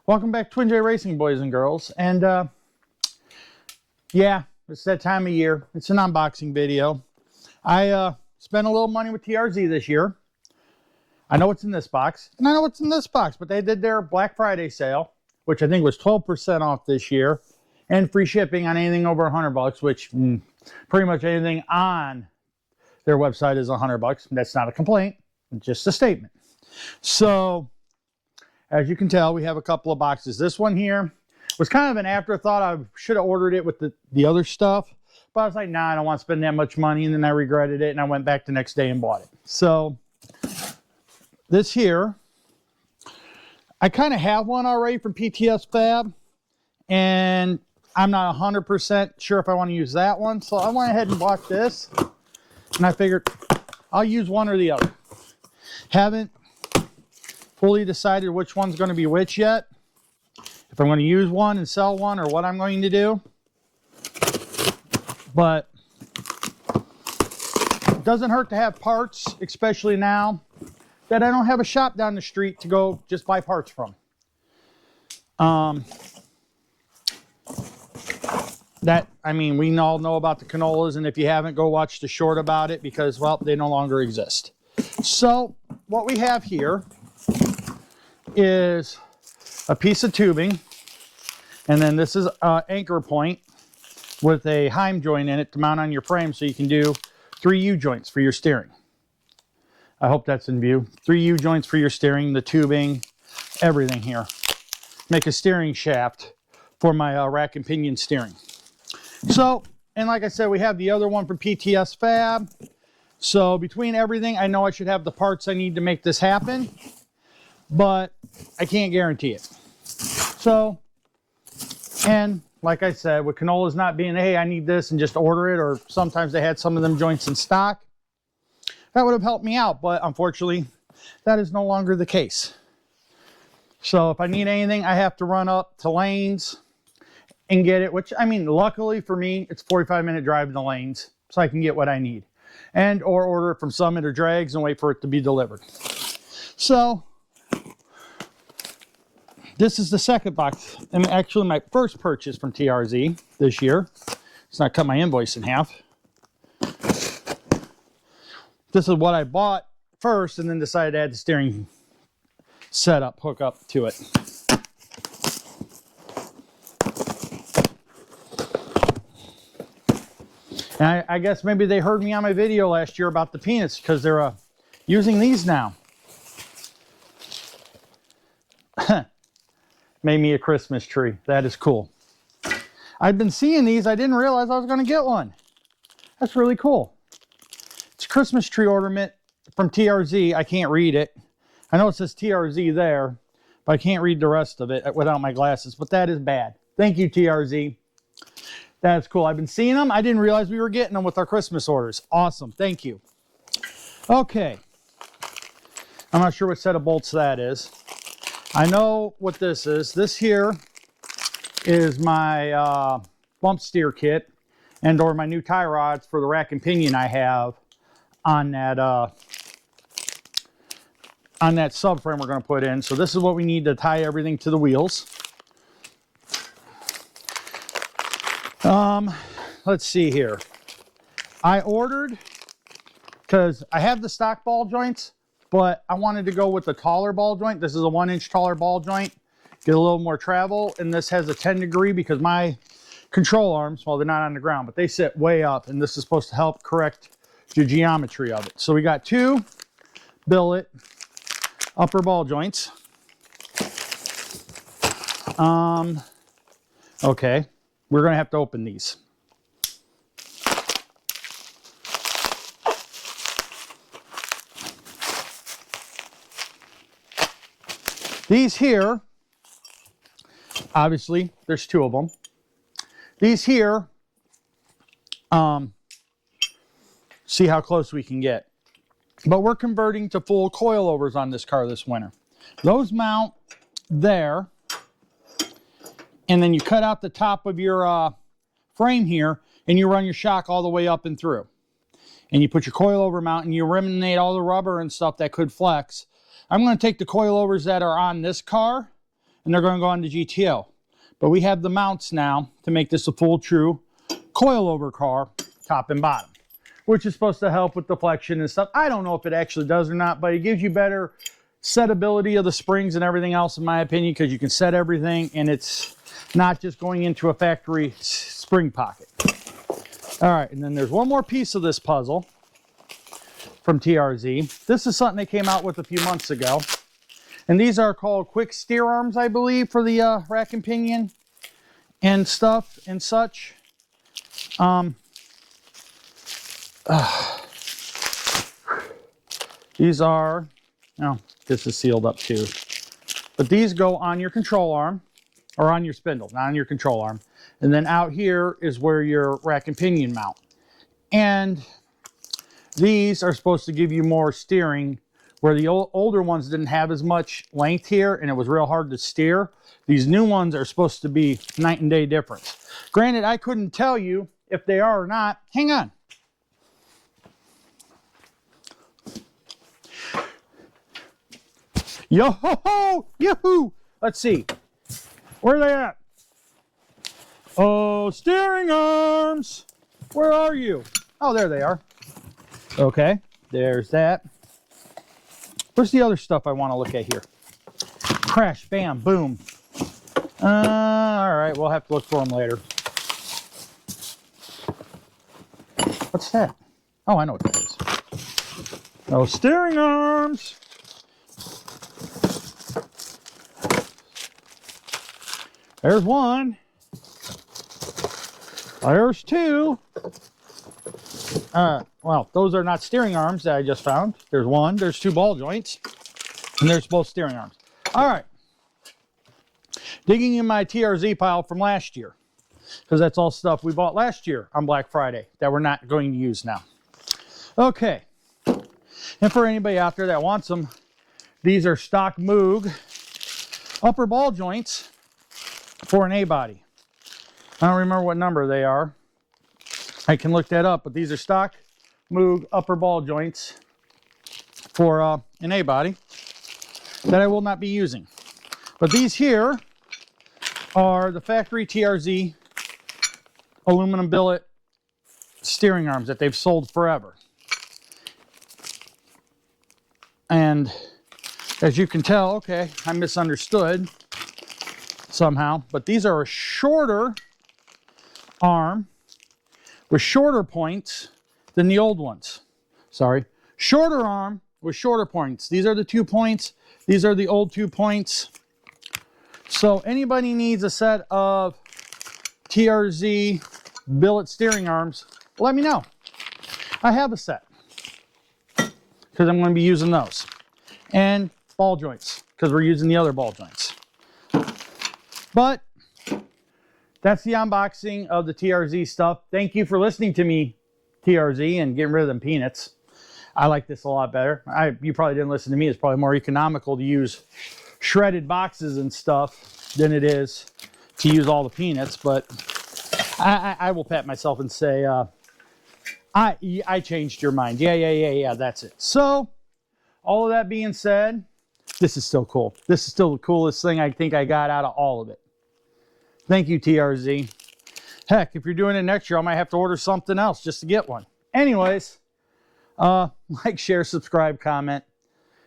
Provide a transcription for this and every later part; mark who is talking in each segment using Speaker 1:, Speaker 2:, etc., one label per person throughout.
Speaker 1: Welcome back to Twin J Racing, boys and girls. And yeah, it's that time of year. It's an unboxing video. I spent a little money with TRZ this year. I know what's in this box, and I know what's in this box, but they did their Black Friday sale, which I think was 12% off this year, and free shipping on anything over $100, which pretty much anything on their website is $100. That's not a complaint, it's just a statement. So, as you can tell, we have a couple of boxes. This one here was kind of an afterthought. I should have ordered it with the other stuff, but I was like, nah, I don't want to spend that much money, and then I regretted it, and I went back the next day and bought it. So, this here, I kind of have one already from PTS Fab, and I'm not 100% sure if I want to use that one, so I went ahead and bought this, and I figured I'll use one or the other. Haven't fully decided which one's going to be which yet, if I'm going to use one and sell one, or what I'm going to do, but it doesn't hurt to have parts, especially now that I don't have a shop down the street to go just buy parts from. I mean, we all know about the canolas, and if you haven't, go watch the short about it because, well, they no longer exist. So what we have here is a piece of tubing, and then this is an anchor point with a Heim joint in it to mount on your frame, so you can do 3 U-joints for your steering. I hope that's in view. 3 U-joints for your steering, the tubing, everything here. Make a steering shaft for my rack and pinion steering. So, and like I said, we have the other one from PTS Fab. So between everything, I know I should have the parts I need to make this happen, but I can't guarantee it. So, and like I said, with canolas not being, hey, I need this and just order it, or sometimes they had some of them joints in stock, that would have helped me out, but unfortunately, that is no longer the case. So if I need anything, I have to run up to Lanes and get it, which, I mean, luckily for me, it's a 45-minute drive to the Lanes, so I can get what I need. And or order it from Summit or Drags and wait for it to be delivered. So, this is the second box, and actually my first purchase from TRZ this year. Let's not cut my invoice in half. This is what I bought first and then decided to add the steering setup, hook up to it. And I guess maybe they heard me on my video last year about the peanuts because they're using these now. Made me a Christmas tree. That is cool. I've been seeing these. I didn't realize I was going to get one. That's really cool. It's a Christmas tree ornament from TRZ. I can't read it. I know it says TRZ there, but I can't read the rest of it without my glasses, but that is bad. Thank you, TRZ. That's cool. I've been seeing them. I didn't realize we were getting them with our Christmas orders. Awesome. Thank you. Okay. I'm not sure what set of bolts that is. I know what this is. This here is my bump steer kit and or my new tie rods for the rack and pinion I have on that subframe we're going to put in. So this is what we need to tie everything to the wheels. Let's see here. I ordered, because I have the stock ball joints, but I wanted to go with the taller ball joint. This is a 1-inch taller ball joint. Get a little more travel, and this has a 10-degree because my control arms, well, they're not on the ground, but they sit way up, and this is supposed to help correct the geometry of it. So we got 2 billet upper ball joints. Okay, we're going to have to open these. These here, obviously, there's 2 of them. These here, see how close we can get. But we're converting to full coilovers on this car this winter. Those mount there, and then you cut out the top of your frame here, and you run your shock all the way up and through. And you put your coilover mount, and you eliminate all the rubber and stuff that could flex. I'm going to take the coilovers that are on this car and they're going to go on the GTO. But we have the mounts now to make this a full true coilover car, top and bottom, which is supposed to help with deflection and stuff. I don't know if it actually does or not, but it gives you better setability of the springs and everything else, in my opinion, because you can set everything and it's not just going into a factory spring pocket. All right, and then there's one more piece of this puzzle from TRZ. This is something they came out with a few months ago. And these are called quick steer arms, I believe, for the rack and pinion and stuff and such. These are, oh, this is sealed up too. But these go on your control arm, or on your spindle, not on your control arm. And then out here is where your rack and pinion mount. And these are supposed to give you more steering, where the older ones didn't have as much length here and it was real hard to steer. These new ones are supposed to be night and day difference. Granted, I couldn't tell you if they are or not. Hang on. Yo-ho-ho! Yahoo! Let's see. Where are they at? Oh, steering arms! Where are you? Oh, there they are. Okay, there's that. Where's the other stuff I want to look at here? Crash, bam, boom. All right, we'll have to look for them later. What's that? Oh, I know what that is. Oh, steering arms. There's one. There's two. Well, those are not steering arms that I just found. There's one, there's two ball joints, and there's both steering arms. All right. Digging in my TRZ pile from last year, because that's all stuff we bought last year on Black Friday that we're not going to use now. Okay. And for anybody out there that wants them, these are stock Moog upper ball joints for an A-body. I don't remember what number they are. I can look that up, but these are stock Moog upper ball joints for an A-body that I will not be using. But these here are the factory TRZ aluminum billet steering arms that they've sold forever. And as you can tell, okay, I misunderstood somehow, but these are a shorter arm with shorter points than the old ones. Sorry, shorter arm with shorter points. These are the 2 points. These are the old 2 points. So anybody needs a set of TRZ billet steering arms, let me know. I have a set because I'm going to be using those. And ball joints because we're using the other ball joints. But that's the unboxing of the TRZ stuff. Thank you for listening to me, TRZ, and getting rid of them peanuts. I like this a lot better. You probably didn't listen to me. It's probably more economical to use shredded boxes and stuff than it is to use all the peanuts. But I will pat myself and say, I changed your mind. Yeah, that's it. So, all of that being said, this is still cool. This is still the coolest thing I think I got out of all of it. Thank you, TRZ. Heck, if you're doing it next year, I might have to order something else just to get one. Anyways, like, share, subscribe, comment,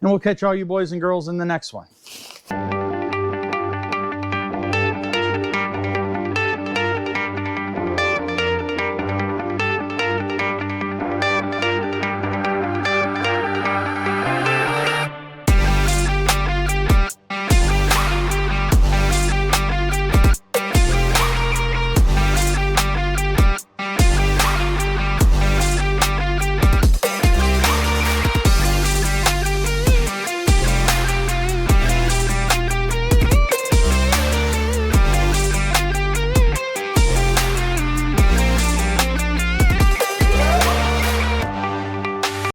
Speaker 1: and we'll catch all you boys and girls in the next one.